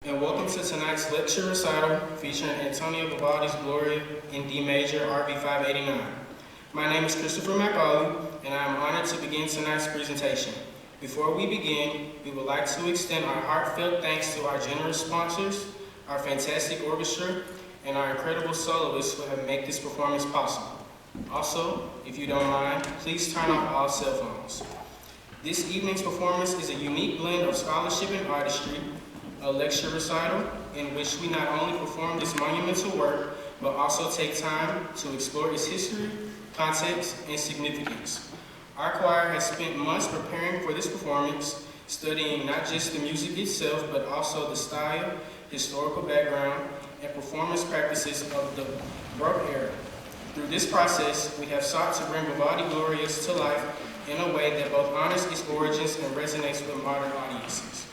And welcome to tonight's lecture recital featuring Antonio Vivaldi's Gloria in D major, RV 589. My name is Christopher McAuley, and I am honored to begin tonight's presentation. Before we begin, we would like to extend our heartfelt thanks to our generous sponsors, our fantastic orchestra, and our incredible soloists who have made this performance possible. Also, if you don't mind, please turn off all cell phones. This evening's performance is a unique blend of scholarship and artistry, a lecture recital in which we not only perform this monumental work, but also take time to explore its history, context, and significance. Our choir has spent months preparing for this performance, studying not just the music itself, but also the style, historical background, and performance practices of the Baroque era. Through this process, we have sought to bring Vivaldi Glorias to life in a way that both honors its origins and resonates with modern audiences.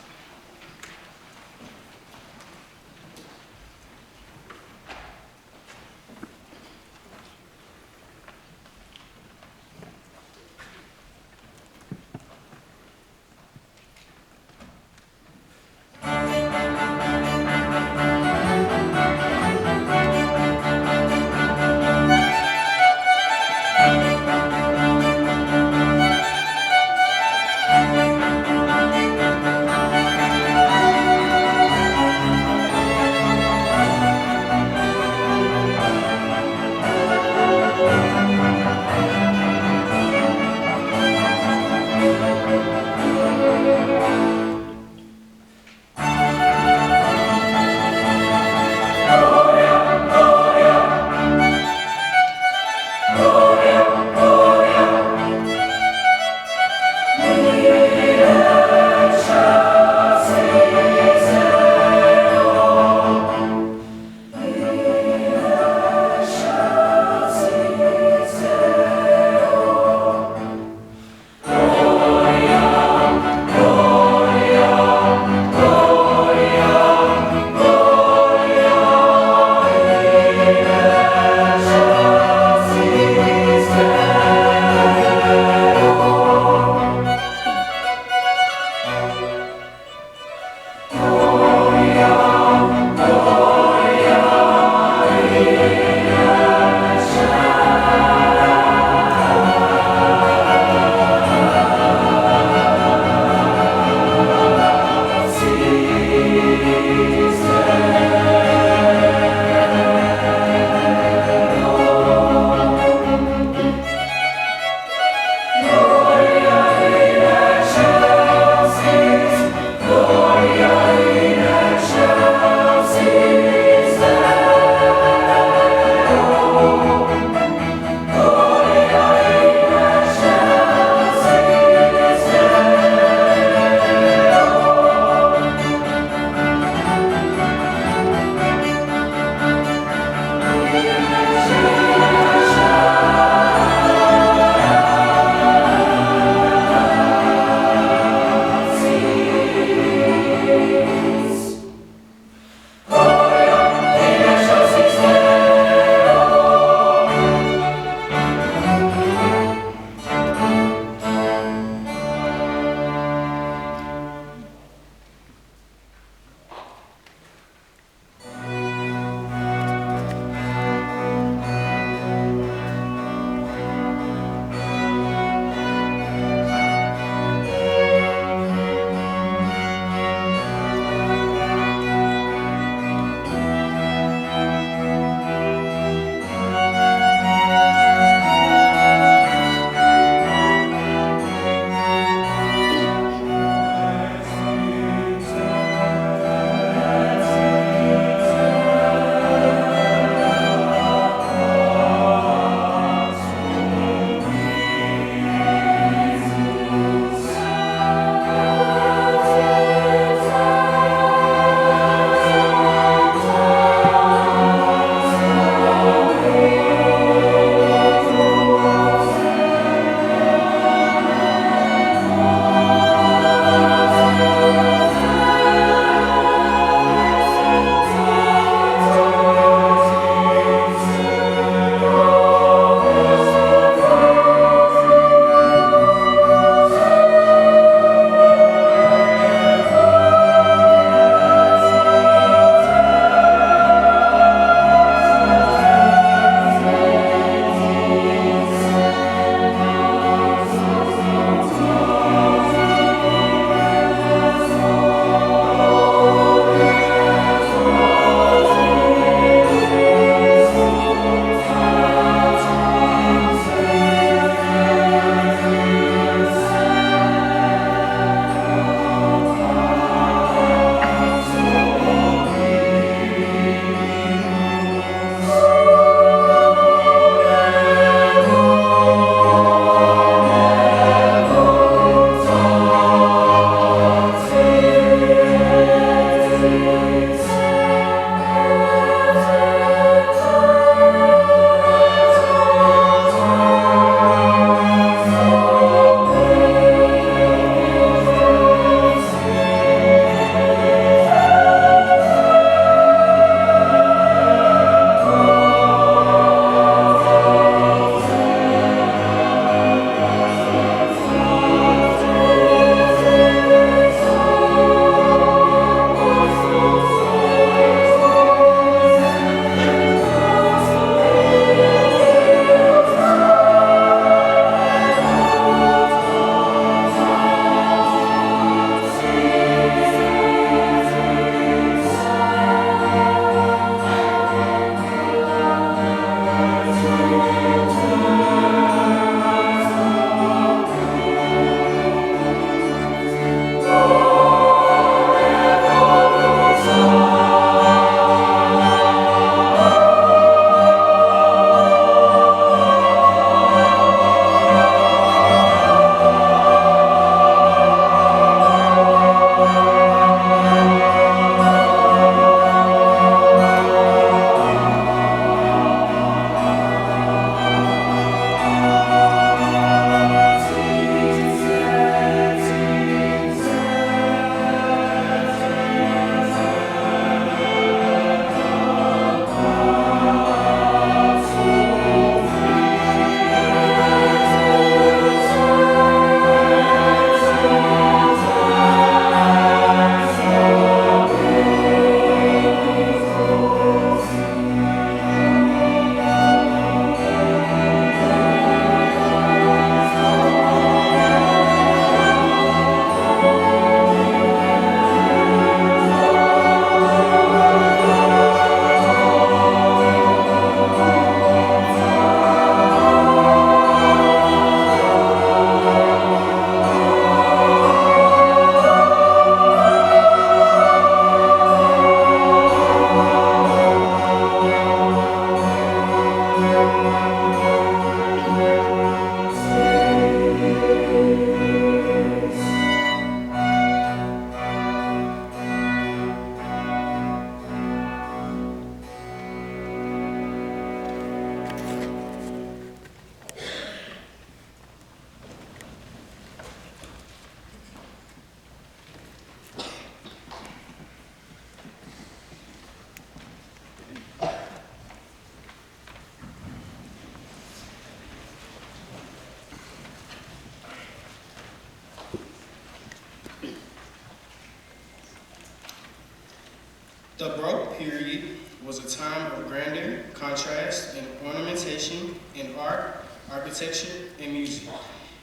The Baroque period was a time of grandeur, contrast, and ornamentation in art, architecture, and music,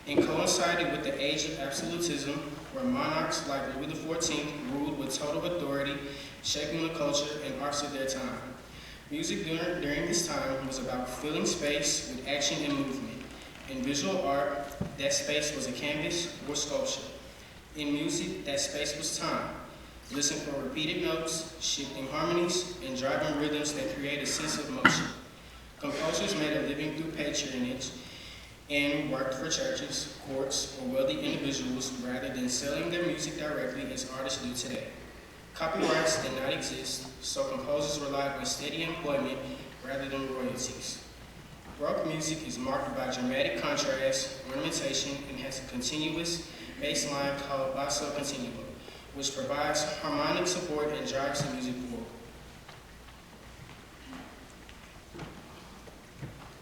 and coincided with the age of absolutism, where monarchs like Louis XIV ruled with total authority, shaping the culture and arts of their time. Music during this time was about filling space with action and movement. In visual art, that space was a canvas or sculpture. In music, that space was time. Listen for repeated notes, shifting harmonies, and driving rhythms that create a sense of motion. Composers made a living through patronage and worked for churches, courts, or wealthy individuals rather than selling their music directly as artists do today. Copyrights did not exist, so composers relied on steady employment rather than royalties. Baroque music is marked by dramatic contrast, ornamentation, and has a continuous bass line called basso continuo, which provides harmonic support and drives the music forward.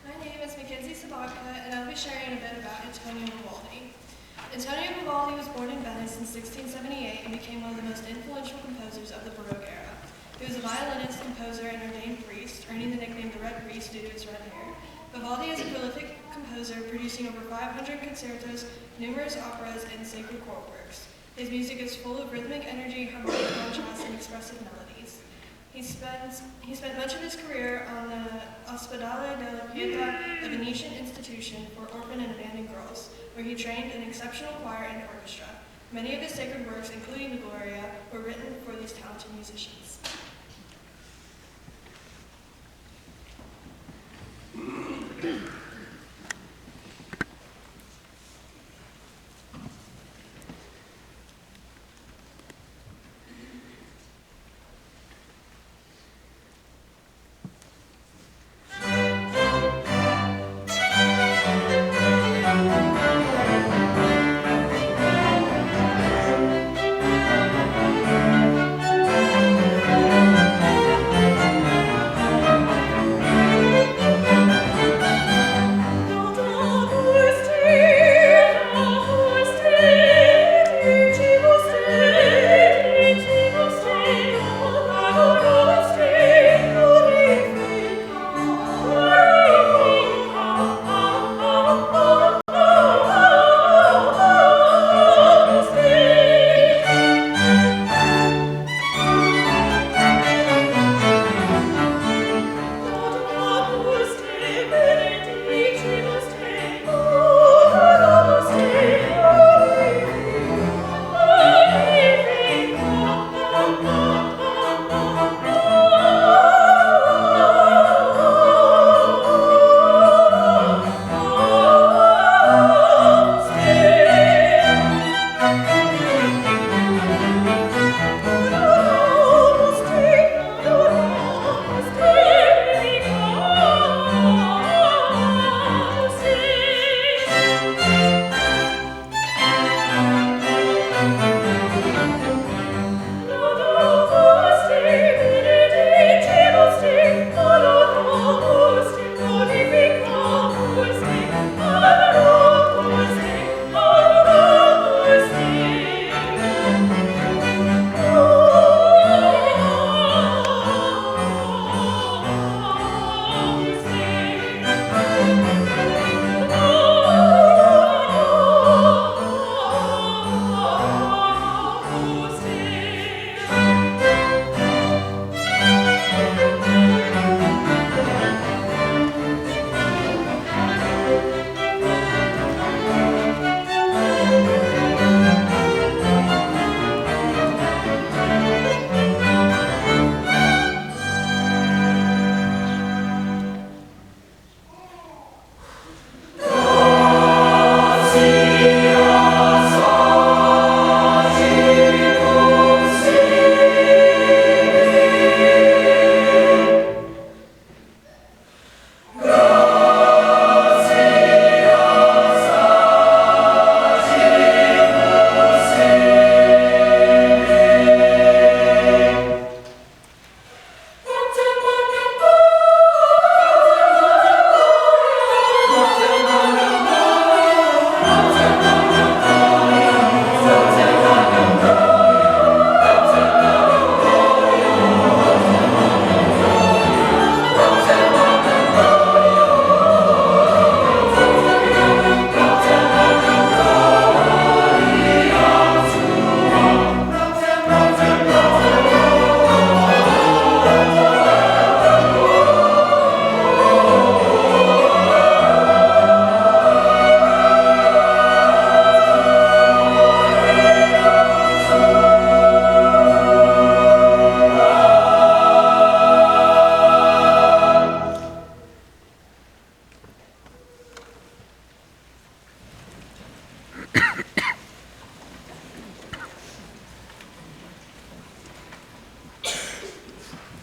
My name is Mackenzie Sabatka, and I'll be sharing a bit about Antonio Vivaldi. Antonio Vivaldi was born in Venice in 1678 and became one of the most influential composers of the Baroque era. He was a violinist, composer, and ordained priest, earning the nickname the Red Priest due to his red hair. Vivaldi is a prolific composer, producing over 500 concertos, numerous operas, and sacred choral works. His music is full of rhythmic energy, harmonic contrasts, and expressive melodies. He spent much of his career on the Ospedale della Pietà, a Venetian institution for orphan and abandoned girls, where he trained an exceptional choir and orchestra. Many of his sacred works, including the Gloria, were written for these talented musicians.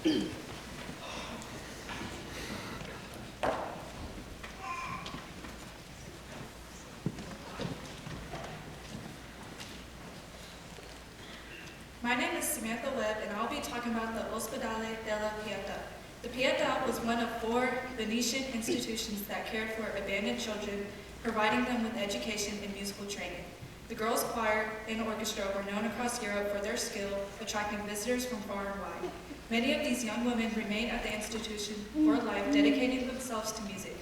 My name is Samantha Webb, and I'll be talking about the Ospedale della Pietà. The Pietà was one of 4 Venetian institutions that cared for abandoned children, providing them with education and musical training. The girls' choir and orchestra were known across Europe for their skill, attracting visitors from far and wide. Many of these young women remained at the institution for life, dedicating themselves to music.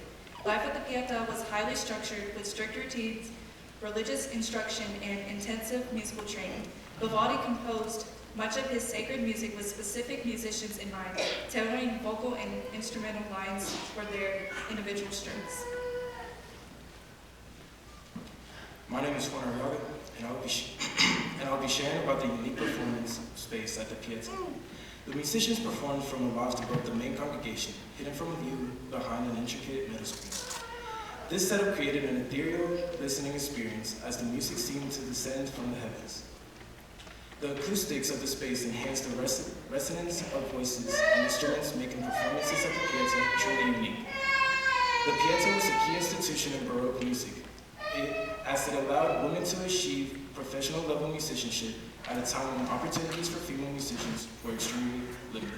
Life at the Pietà was highly structured, with strict routines, religious instruction, and intensive musical training. Vivaldi composed much of his sacred music with specific musicians in mind, tailoring vocal and instrumental lines for their individual strengths. My name is Juan Arriaga, and I'll be sharing about the unique performance space at the Pietà. The musicians performed from above to both the main congregation, hidden from view behind an intricate middle screen. This setup created an ethereal listening experience as the music seemed to descend from the heavens. The acoustics of the space enhanced the resonance of voices and instruments, making performances at the Pietà truly unique. The Pietà was a key institution in Baroque music, as it allowed women to achieve professional level musicianship at a time when opportunities for female musicians were extremely limited.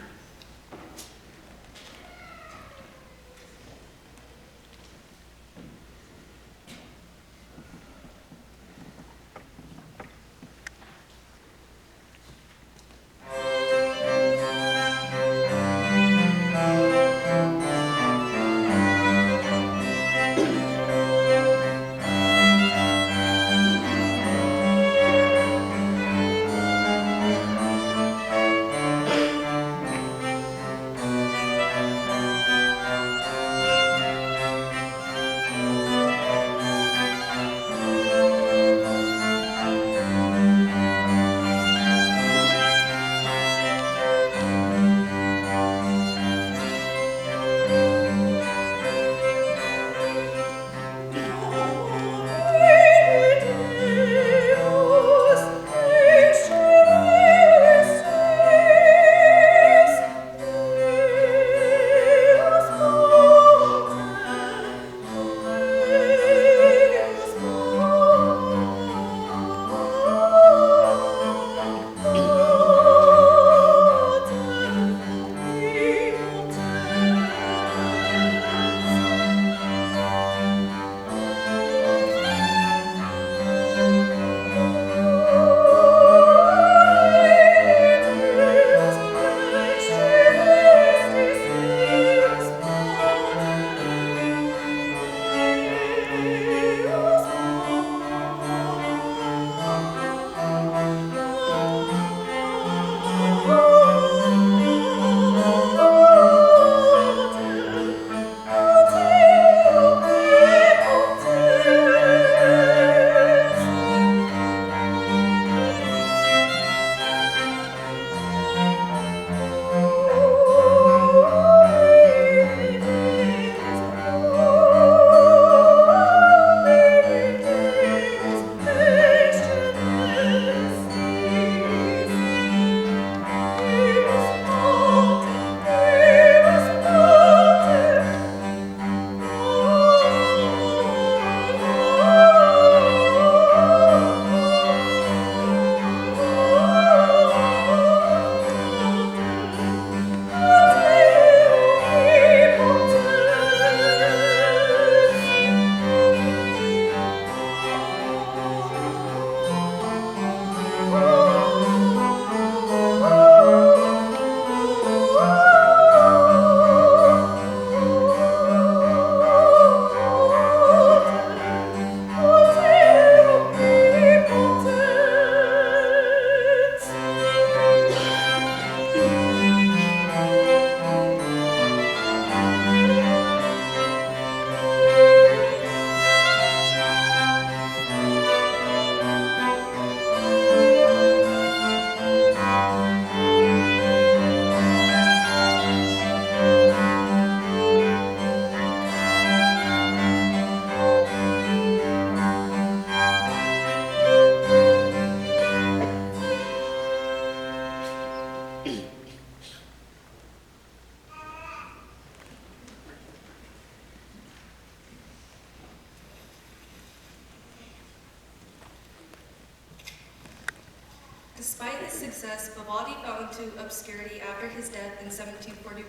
success, Vivaldi fell into obscurity after his death in 1741,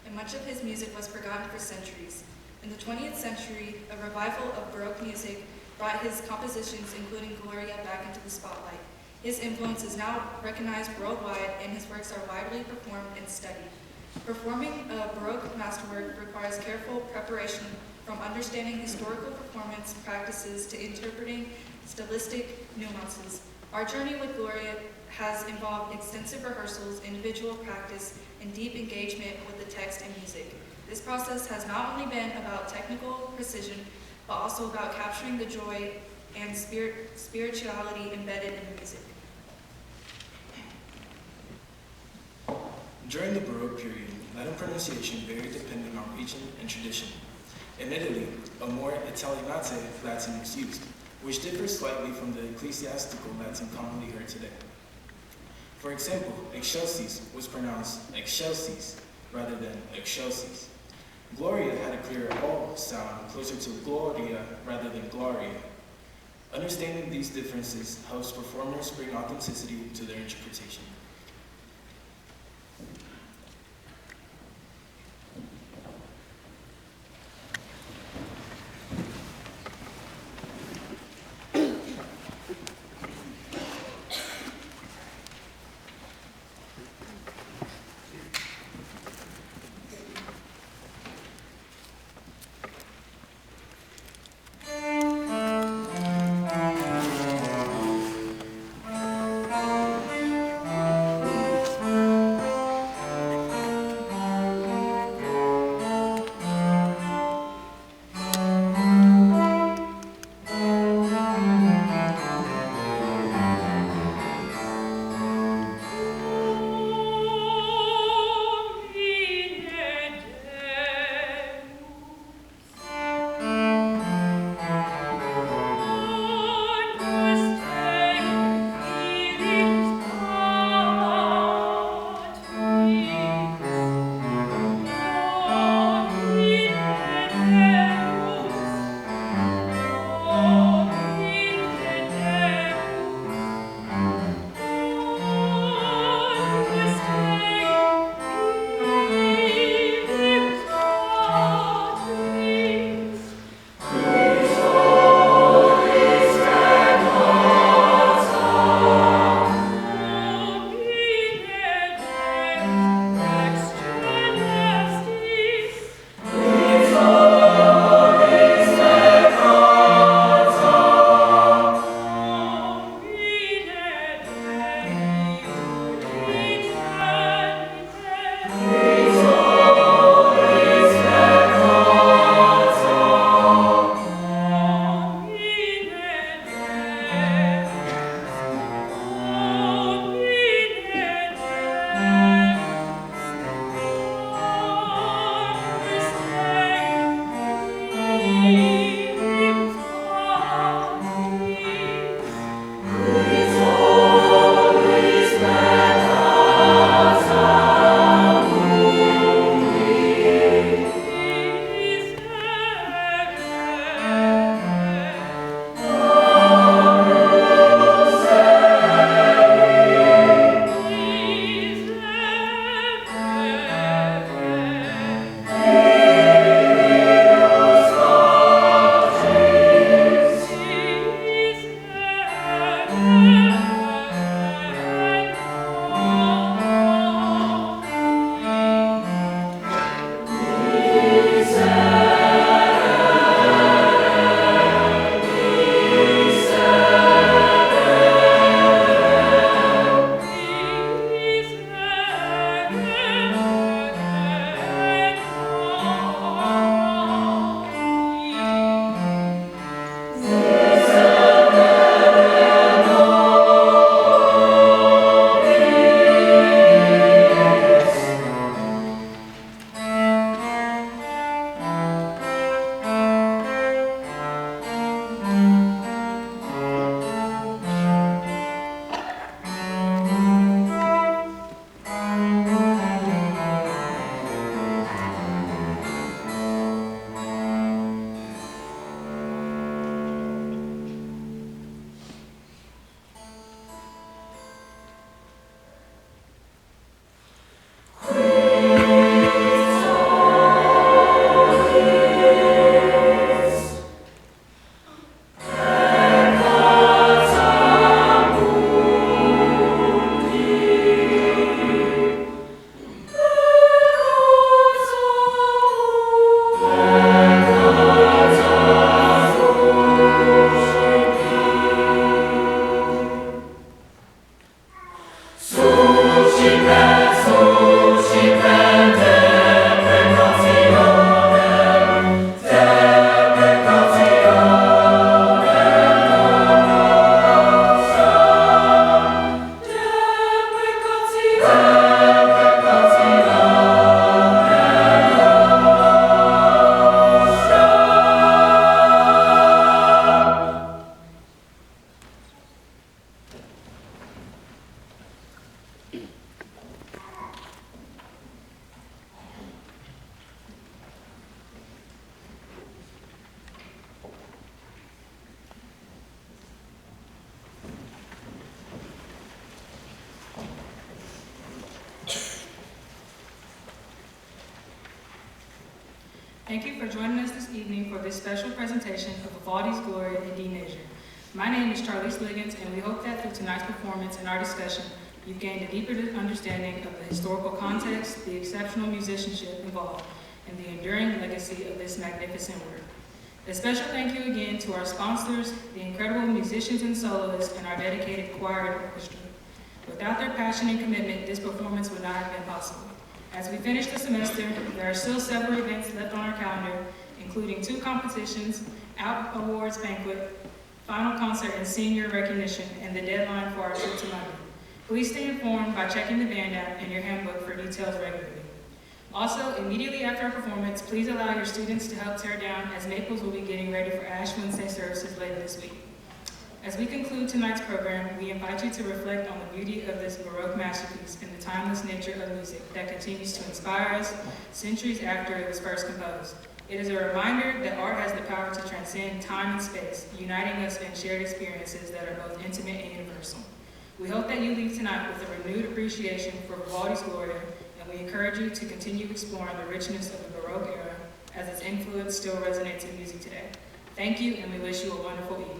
and much of his music was forgotten for centuries. In the 20th century, a revival of Baroque music brought his compositions, including Gloria, back into the spotlight. His influence is now recognized worldwide, and his works are widely performed and studied. Performing a Baroque masterwork requires careful preparation, from understanding historical performance practices to interpreting stylistic nuances. Our journey with Gloria has involved extensive rehearsals, individual practice, and deep engagement with the text and music. This process has not only been about technical precision, but also about capturing the joy and spirituality embedded in the music. During the Baroque period, Latin pronunciation varied depending on region and tradition. In Italy, a more Italianate Latin was used, which differs slightly from the ecclesiastical Latin commonly heard today. For example, excelsis was pronounced excelsis rather than excelsis. Gloria had a clear O sound, closer to Gloria rather than Gloria. Understanding these differences helps performers bring authenticity to their interpretation. Thank you for joining us this evening for this special presentation of Vivaldi's Gloria in D major. My name is Charlize Liggins, and we hope that through tonight's performance and our discussion, you've gained a deeper understanding of the historical context, the exceptional musicianship involved, and the enduring legacy of this magnificent work. A special thank you again to our sponsors, the incredible musicians and soloists, and our dedicated choir and orchestra. Without their passion and commitment, this performance would not have been possible. As we finish the semester, there are still several events left on our calendar, including 2 competitions, Out Awards Banquet, final concert and senior recognition, and the deadline for our trip to London. Please stay informed by checking the band app and your handbook for details regularly. Also, immediately after our performance, please allow your students to help tear down, as Maples will be getting ready for Ash Wednesday services later this week. As we conclude tonight's program, we invite you to reflect on the beauty of this Baroque masterpiece and the timeless nature of music that continues to inspire us centuries after it was first composed. It is a reminder that art has the power to transcend time and space, uniting us in shared experiences that are both intimate and universal. We hope that you leave tonight with a renewed appreciation for Vivaldi's Gloria, and we encourage you to continue exploring the richness of the Baroque era as its influence still resonates in music today. Thank you, and we wish you a wonderful evening.